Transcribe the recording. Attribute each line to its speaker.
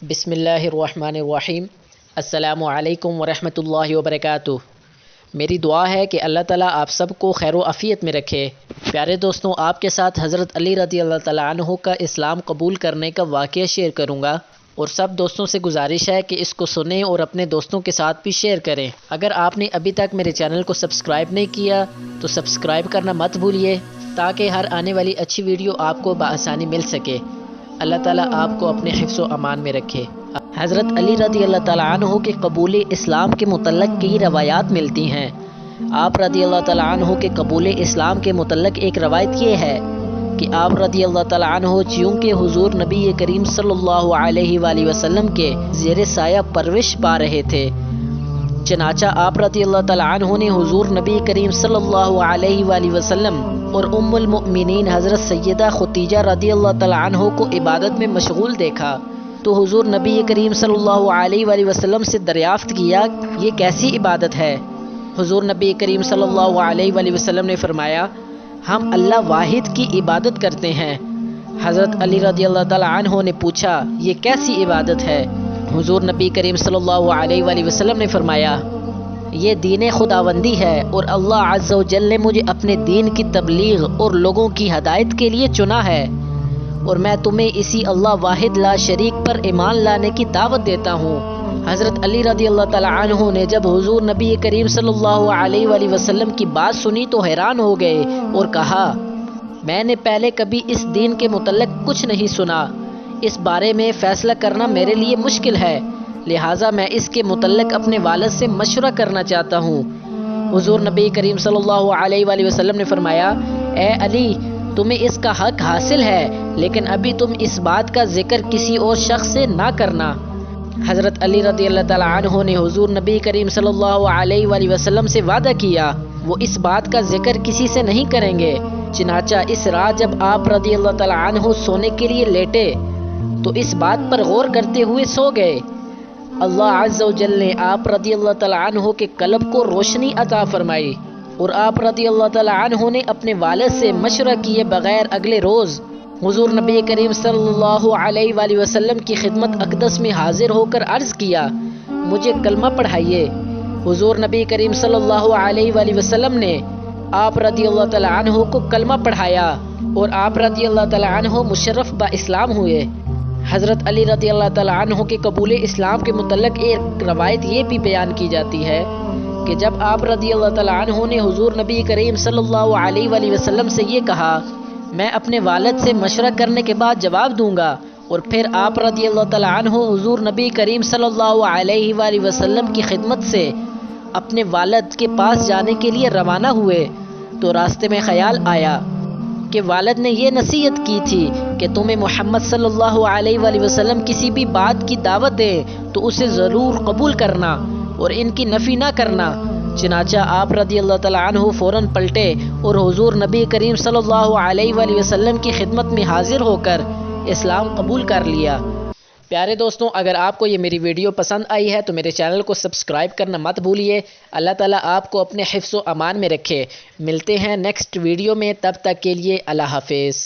Speaker 1: بسم اللہ الرحمن الرحیم۔ السلام علیکم ورحمۃ اللہ وبرکاتہ۔ میری دعا ہے کہ اللہ تعالیٰ آپ سب کو خیر و عافیت میں رکھے۔ پیارے دوستوں، آپ کے ساتھ حضرت علی رضی اللہ تعالیٰ عنہ کا اسلام قبول کرنے کا واقعہ شیئر کروں گا، اور سب دوستوں سے گزارش ہے کہ اس کو سنیں اور اپنے دوستوں کے ساتھ بھی شیئر کریں۔ اگر آپ نے ابھی تک میرے چینل کو سبسکرائب نہیں کیا تو سبسکرائب کرنا مت بھولیے، تاکہ ہر آنے والی اچھی ویڈیو آپ کو بآسانی مل سکے۔ اللہ تعالیٰ آپ کو اپنے حفظ و امان میں رکھے۔ حضرت علی رضی اللہ تعالیٰ عنہ کے قبول اسلام کے متعلق کئی روایات ملتی ہیں۔ آپ رضی اللہ تعالیٰ عنہ کے قبول اسلام کے متعلق ایک روایت یہ ہے کہ آپ رضی اللہ تعالیٰ عنہ چونکہ حضور نبی کریم صلی اللہ علیہ وآلہ وسلم کے زیر سایہ پرورش پا رہے تھے، چنانچہ آپ رضی اللہ تعالیٰ عنہ نے حضور نبی کریم صلی اللہ علیہ وآلہ وسلم اور ام المؤمنین حضرت سیدہ ختیجہ رضی اللہ تعالیٰ عنہ کو عبادت میں مشغول دیکھا، تو حضور نبی کریم صلی اللہ علیہ وآلہ وسلم سے دریافت کیا یہ کیسی عبادت ہے؟ حضور نبی کریم صلی اللہ علیہ وآلہ وسلم نے فرمایا، ہم اللہ واحد کی عبادت کرتے ہیں۔ حضرت علی رضی اللہ تعالیٰ عنہ نے پوچھا یہ کیسی عبادت ہے؟ حضور نبی کریم صلی اللہ علیہ وآلہ وسلم نے فرمایا، یہ دین خداوندی ہے، اور اللہ عز و جل نے مجھے اپنے دین کی تبلیغ اور لوگوں کی ہدایت کے لیے چنا ہے، اور میں تمہیں اسی اللہ واحد لا شریک پر ایمان لانے کی دعوت دیتا ہوں۔ حضرت علی رضی اللہ تعالیٰ عنہ نے جب حضور نبی کریم صلی اللہ علیہ وآلہ وسلم کی بات سنی تو حیران ہو گئے اور کہا، میں نے پہلے کبھی اس دین کے متعلق کچھ نہیں سنا، اس بارے میں فیصلہ کرنا میرے لیے مشکل ہے، لہٰذا میں اس کے متعلق اپنے والد سے مشورہ کرنا چاہتا ہوں۔ حضور نبی کریم صلی اللہ علیہ وآلہ وسلم نے فرمایا، اے علی، تمہیں اس کا حق حاصل ہے، لیکن ابھی تم اس بات کا ذکر کسی اور شخص سے نہ کرنا۔ حضرت علی رضی اللہ تعالیٰ عنہ نے حضور نبی کریم صلی اللہ علیہ وآلہ وسلم سے وعدہ کیا وہ اس بات کا ذکر کسی سے نہیں کریں گے۔ چنانچہ اس رات جب آپ رضی اللہ تعالیٰ عنہ سونے کے لیے لیٹے تو اس بات پر غور کرتے ہوئے سو گئے۔ اللہ عز و جل نے آپ رضی اللہ تعالیٰ عنہ کے قلب کو روشنی عطا فرمائی، اور آپ رضی اللہ تعالیٰ عنہ نے اپنے والد سے مشورہ کیے بغیر اگلے روز حضور نبی کریم صلی اللہ علیہ وآلہ وسلم کی خدمت اقدس میں حاضر ہو کر عرض کیا، مجھے کلمہ پڑھائیے۔ حضور نبی کریم صلی اللہ علیہ وآلہ وسلم نے آپ رضی اللہ تعالیٰ عنہ کو کلمہ پڑھایا، اور آپ رضی اللہ تعالیٰ عنہ مشرف با اسلام ہوئے۔ حضرت علی رضی اللہ تعالیٰ عنہ کے قبول اسلام کے متعلق ایک روایت یہ بھی بیان کی جاتی ہے کہ جب آپ رضی اللہ تعالیٰ عنہ نے حضور نبی کریم صلی اللہ علیہ وآلہ وسلم سے یہ کہا، میں اپنے والد سے مشورہ کرنے کے بعد جواب دوں گا، اور پھر آپ رضی اللہ تعالیٰ عنہ حضور نبی کریم صلی اللہ علیہ وآلہ وسلم کی خدمت سے اپنے والد کے پاس جانے کے لیے روانہ ہوئے، تو راستے میں خیال آیا کہ والد نے یہ نصیحت کی تھی کہ تمہیں محمد صلی اللہ علیہ وآلہ وسلم کسی بھی بات کی دعوت دے تو اسے ضرور قبول کرنا اور ان کی نفی نہ کرنا۔ چنانچہ آپ رضی اللہ تعالیٰ عنہ فوراً پلٹے اور حضور نبی کریم صلی اللہ علیہ وآلہ وسلم کی خدمت میں حاضر ہو کر اسلام قبول کر لیا۔ پیارے دوستوں، اگر آپ کو یہ میری ویڈیو پسند آئی ہے تو میرے چینل کو سبسکرائب کرنا مت بھولیے۔ اللہ تعالیٰ آپ کو اپنے حفظ و امان میں رکھے۔ ملتے ہیں نیکسٹ ویڈیو میں، تب تک کے لیے اللہ حافظ۔